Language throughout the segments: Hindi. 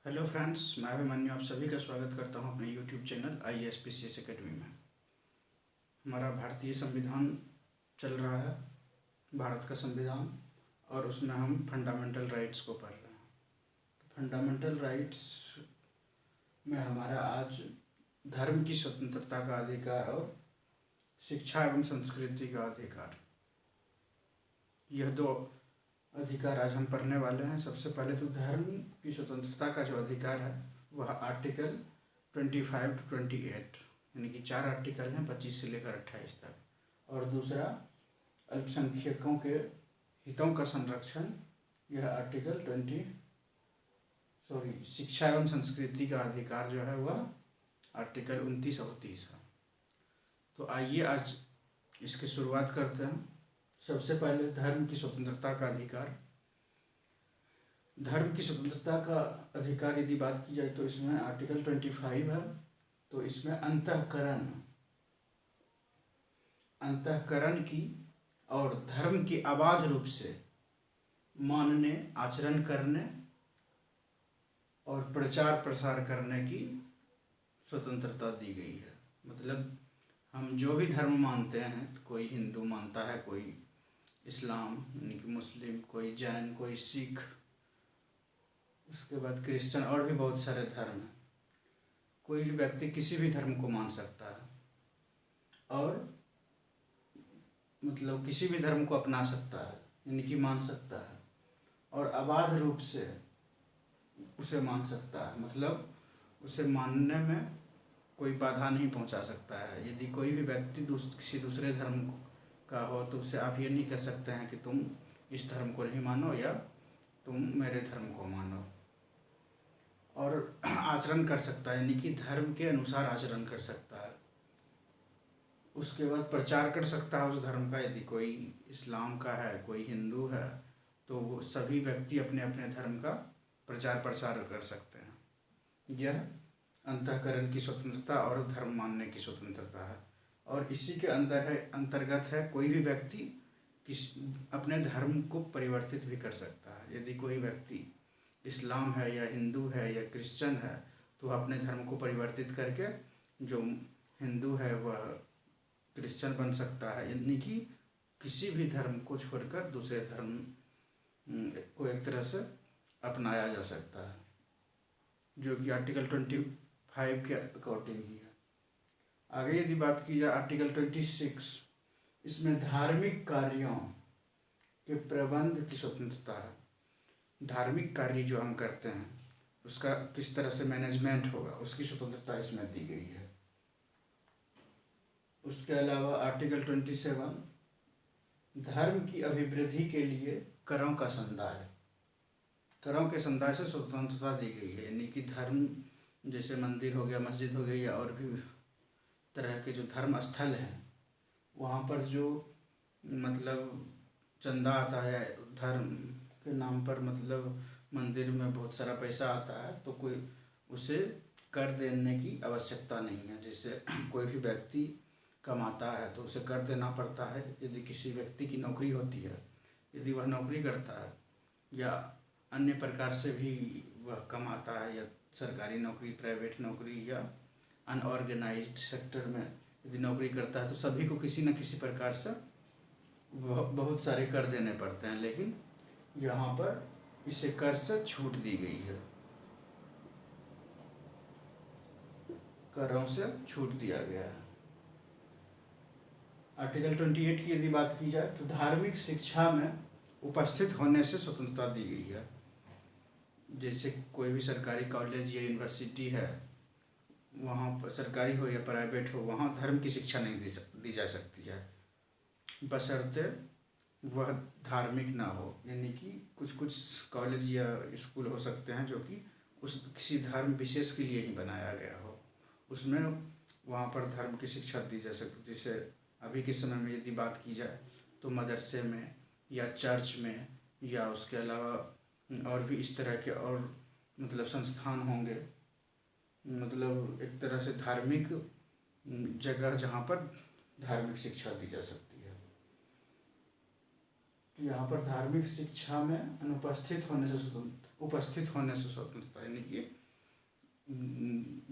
हेलो फ्रेंड्स, मैं अभिमन्यु आप सभी का स्वागत करता हूं अपने यूट्यूब चैनल IASPCS एकेडमी में। हमारा भारतीय संविधान चल रहा है, भारत का संविधान, और उसमें हम फंडामेंटल राइट्स को पढ़ रहे हैं। फंडामेंटल राइट्स में हमारा आज धर्म की स्वतंत्रता का अधिकार और शिक्षा एवं संस्कृति का अधिकार, यह दो अधिकार आज हम पढ़ने वाले हैं। सबसे पहले तो धर्म की स्वतंत्रता का जो अधिकार है वह आर्टिकल 25 to 28, यानी कि 4 आर्टिकल हैं 25 से लेकर 28 तक। और दूसरा अल्पसंख्यकों के हितों का संरक्षण, यह आर्टिकल शिक्षा एवं संस्कृति का अधिकार जो है वह आर्टिकल 29 और 30 है। तो आइए आज इसकी शुरुआत करते हैं। सबसे पहले धर्म की स्वतंत्रता का अधिकार। धर्म की स्वतंत्रता का अधिकार यदि बात की जाए तो इसमें आर्टिकल 25 है। तो इसमें अंतःकरण की और धर्म की अबाध रूप से मानने, आचरण करने और प्रचार प्रसार करने की स्वतंत्रता दी गई है। मतलब हम जो भी धर्म मानते हैं, कोई हिंदू मानता है, कोई इस्लाम यानी कि मुस्लिम, कोई जैन, कोई सिख, उसके बाद क्रिश्चियन, और भी बहुत सारे धर्म हैं। कोई भी व्यक्ति किसी भी धर्म को मान सकता है और मतलब किसी भी धर्म को अपना सकता है, यानी कि मान सकता है, और अबाध रूप से उसे मान सकता है। मतलब उसे मानने में कोई बाधा नहीं पहुंचा सकता है। यदि कोई भी व्यक्ति किसी दूसरे धर्म का हो तो उसे आप ये नहीं कह सकते हैं कि तुम इस धर्म को नहीं मानो या तुम मेरे धर्म को मानो। और आचरण कर सकता है, यानी कि धर्म के अनुसार आचरण कर सकता है। उसके बाद प्रचार कर सकता है उस धर्म का। यदि कोई इस्लाम का है, कोई हिंदू है, तो वो सभी व्यक्ति अपने अपने धर्म का प्रचार प्रसार कर सकते हैं। यह अंतःकरण की स्वतंत्रता और धर्म मानने की स्वतंत्रता है। और इसी के अंतर्गत है कोई भी व्यक्ति अपने धर्म को परिवर्तित भी कर सकता है। यदि कोई व्यक्ति इस्लाम है या हिंदू है या क्रिश्चियन है तो अपने धर्म को परिवर्तित करके जो हिंदू है वह क्रिश्चियन बन सकता है। यानी कि किसी भी धर्म को छोड़कर दूसरे धर्म को एक तरह से अपनाया जा सकता है, जो कि आर्टिकल 25 के अकॉर्डिंग ही है। आगे यदि बात की जाए आर्टिकल 26, इसमें धार्मिक कार्यों के प्रबंध की स्वतंत्रता है। धार्मिक कार्य जो हम करते हैं उसका किस तरह से मैनेजमेंट होगा, उसकी स्वतंत्रता इसमें दी गई है। उसके अलावा आर्टिकल 27, धर्म की अभिवृद्धि के लिए करों का संदाय, करों के संदाय से स्वतंत्रता दी गई है। यानी कि धर्म जैसे मंदिर हो गया, मस्जिद हो गई, या और भी तरह के जो धर्म स्थल हैं वहाँ पर जो मतलब चंदा आता है धर्म के नाम पर, मतलब मंदिर में बहुत सारा पैसा आता है, तो कोई उसे कर देने की आवश्यकता नहीं है। जैसे कोई भी व्यक्ति कमाता है तो उसे कर देना पड़ता है। यदि किसी व्यक्ति की नौकरी होती है, यदि वह नौकरी करता है या अन्य प्रकार से भी वह कमाता है, या सरकारी नौकरी, प्राइवेट नौकरी, या अनऑर्गेनाइज्ड सेक्टर में यदि नौकरी करता है, तो सभी को किसी न किसी प्रकार से बहुत सारे कर देने पड़ते हैं। लेकिन यहाँ पर इसे कर से छूट दी गई है, करों से छूट दिया गया है। आर्टिकल 28 की यदि बात की जाए तो धार्मिक शिक्षा में उपस्थित होने से स्वतंत्रता दी गई है। जैसे कोई भी सरकारी कॉलेज या यूनिवर्सिटी है, वहाँ पर सरकारी हो या प्राइवेट हो, वहाँ धर्म की शिक्षा नहीं दी जा सकती है, बशर्ते वह धार्मिक ना हो। यानी कि कुछ कुछ कॉलेज या स्कूल हो सकते हैं जो कि उस किसी धर्म विशेष के लिए ही बनाया गया हो, उसमें वहाँ पर धर्म की शिक्षा दी जा सकती। जैसे अभी के समय में यदि बात की जाए तो मदरसे में या चर्च में, या उसके अलावा और भी इस तरह के और मतलब संस्थान होंगे, मतलब एक तरह से धार्मिक जगह जहाँ पर धार्मिक शिक्षा दी जा सकती है। तो यहाँ पर धार्मिक शिक्षा में अनुपस्थित होने से उपस्थित होने से स्वतंत्रता, यानी कि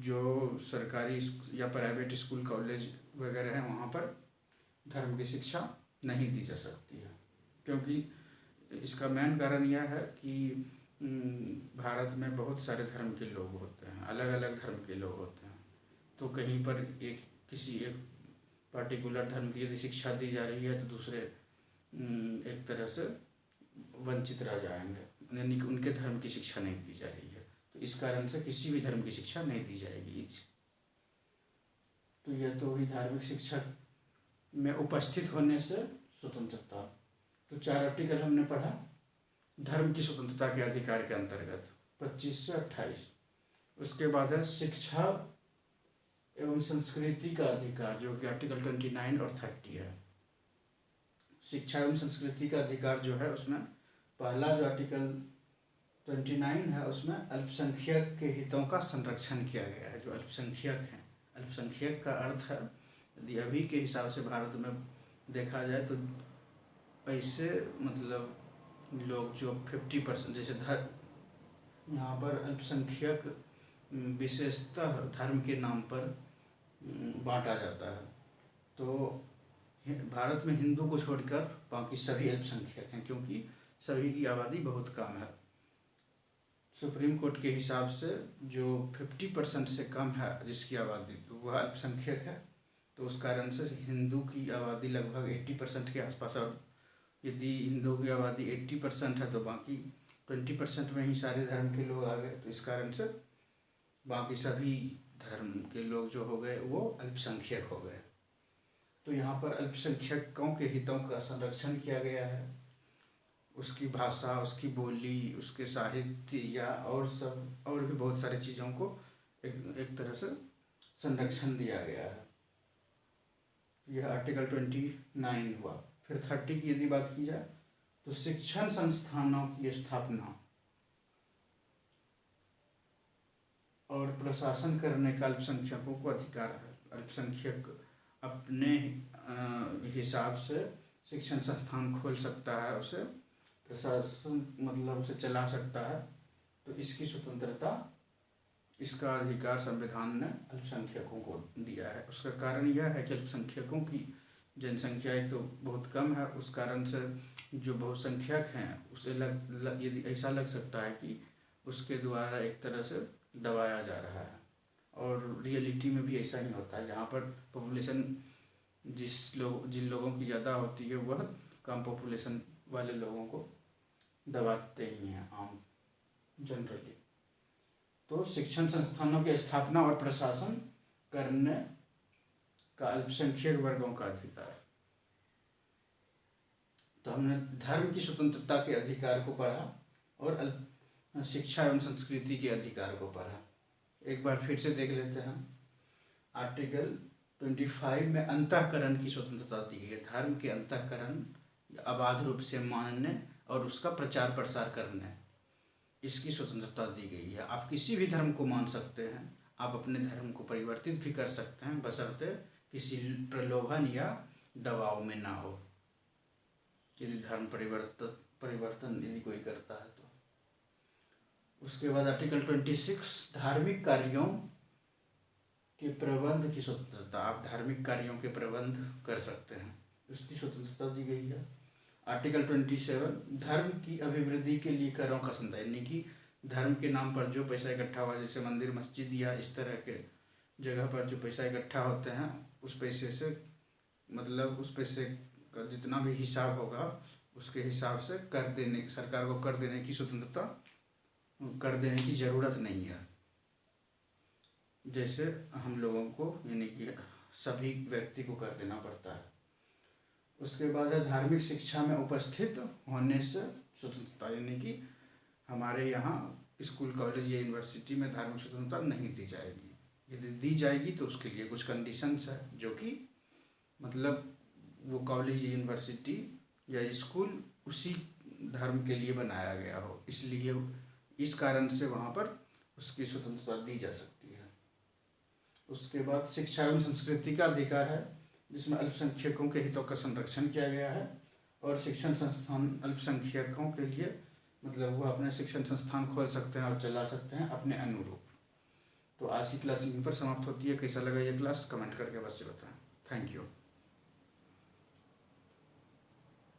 जो सरकारी या प्राइवेट स्कूल कॉलेज वगैरह हैं वहाँ पर धर्म की शिक्षा नहीं दी जा सकती है, क्योंकि इसका मेन कारण यह है कि भारत में बहुत सारे धर्म के लोग होते हैं, अलग अलग धर्म के लोग होते हैं। तो कहीं पर किसी एक पर्टिकुलर धर्म की यदि शिक्षा दी जा रही है तो दूसरे एक तरह से वंचित रह जाएंगे, यानी कि उनके धर्म की शिक्षा नहीं दी जा रही है। तो इस कारण से किसी भी धर्म की शिक्षा नहीं दी जाएगी। तो यह तो हुई धार्मिक शिक्षा में उपस्थित होने से स्वतंत्रता। तो 4 आर्टिकल हमने पढ़ा धर्म की स्वतंत्रता के अधिकार के अंतर्गत 25 से 28। उसके बाद है शिक्षा एवं संस्कृति का अधिकार, जो कि आर्टिकल 29 और 30 है। शिक्षा एवं संस्कृति का अधिकार जो है उसमें पहला जो आर्टिकल 29 है उसमें अल्पसंख्यक के हितों का संरक्षण किया गया है। जो अल्पसंख्यक हैं, अल्पसंख्यक का अर्थ है यदि अभी के हिसाब से भारत में देखा जाए तो ऐसे मतलब लोग जो 50% जैसे यहाँ पर अल्पसंख्यक विशेषतः धर्म के नाम पर बांटा जाता है। तो भारत में हिंदू को छोड़कर बाकी सभी अल्पसंख्यक हैं, क्योंकि सभी की आबादी बहुत कम है। सुप्रीम कोर्ट के हिसाब से जो 50% से कम है जिसकी आबादी, तो वह अल्पसंख्यक है। तो उस कारण से हिंदू की आबादी लगभग 80% के आसपास, और यदि हिंदुओं की आबादी 80% है तो बाकी 20% में ही सारे धर्म के लोग आ गए। तो इस कारण से बाकी सभी धर्म के लोग जो हो गए वो अल्पसंख्यक हो गए। तो यहाँ पर अल्पसंख्यकों के हितों का संरक्षण किया गया है। उसकी भाषा, उसकी बोली, उसके साहित्य या और भी बहुत सारी चीज़ों को एक तरह से संरक्षण दिया गया है। यह आर्टिकल 29 हुआ। फिर 30 की यदि बात की जाए तो शिक्षण संस्थानों की स्थापना और प्रशासन करने का अल्पसंख्यकों को अधिकार है। अल्पसंख्यक अपने हिसाब से शिक्षण संस्थान खोल सकता है, उसे प्रशासन मतलब उसे चला सकता है। तो इसकी स्वतंत्रता, इसका अधिकार संविधान ने अल्पसंख्यकों को दिया है। उसका कारण यह है कि अल्पसंख्यकों की जनसंख्या एक तो बहुत कम है, उस कारण से जो बहुसंख्यक हैं उसे यदि ऐसा लग सकता है कि उसके द्वारा एक तरह से दबाया जा रहा है। और रियलिटी में भी ऐसा ही होता है, जहाँ पर पॉपुलेशन जिन लोगों की ज़्यादा होती है वह कम पॉपुलेशन वाले लोगों को दबाते ही हैं आम जनरली। तो शिक्षण संस्थानों की स्थापना और प्रशासन करने का अल्पसंख्यक वर्गों का अधिकार। तो हमने धर्म की स्वतंत्रता के अधिकार को पढ़ा और शिक्षा एवं संस्कृति के अधिकार को पढ़ा। एक बार फिर से देख लेते हैं। आर्टिकल 25 में अंतःकरण की स्वतंत्रता दी गई है। धर्म के अंतःकरण अबाध रूप से मानने और उसका प्रचार प्रसार करने, इसकी स्वतंत्रता दी गई है। आप किसी भी धर्म को मान सकते हैं, आप अपने धर्म को परिवर्तित भी कर सकते हैं, बशर्ते किसी प्रलोभन या दबाव में ना हो। यदि धर्म परिवर्तन यदि कोई करता है तो। उसके बाद आर्टिकल 26 धार्मिक कार्यों के प्रबंध की स्वतंत्रता। आप धार्मिक कार्यों के प्रबंध कर सकते हैं, उसकी स्वतंत्रता दी गई है। आर्टिकल 27 धर्म की अभिवृद्धि के लिए करों का संग्रह, यानी कि धर्म के नाम पर जो पैसा इकट्ठा हुआ, जैसे मंदिर मस्जिद या इस तरह के जगह पर जो पैसा इकट्ठा होते हैं, उस पैसे से मतलब उस पैसे का जितना भी हिसाब होगा उसके हिसाब से कर देने, सरकार को कर देने की स्वतंत्रता, कर देने की ज़रूरत नहीं है। जैसे हम लोगों को यानी कि सभी व्यक्ति को कर देना पड़ता है। उसके बाद है धार्मिक शिक्षा में उपस्थित होने से स्वतंत्रता, यानी कि हमारे यहाँ स्कूल कॉलेज या यूनिवर्सिटी में धार्मिक स्वतंत्रता नहीं दी जाएगी। यदि दी जाएगी तो उसके लिए कुछ कंडीशंस है, जो कि मतलब वो कॉलेज या यूनिवर्सिटी या स्कूल उसी धर्म के लिए बनाया गया हो, इसलिए इस कारण से वहाँ पर उसकी स्वतंत्रता दी जा सकती है। उसके बाद शिक्षा एवं संस्कृति का अधिकार है, जिसमें अल्पसंख्यकों के हितों का संरक्षण किया गया है और शिक्षण संस्थान अल्पसंख्यकों के लिए मतलब वो अपने शिक्षण संस्थान खोल सकते हैं और चला सकते हैं अपने अनुरूप। तो आज की क्लास यहीं पर समाप्त होती है। कैसा लगा ये क्लास कमेंट करके अवश्य बताएं। Thank you.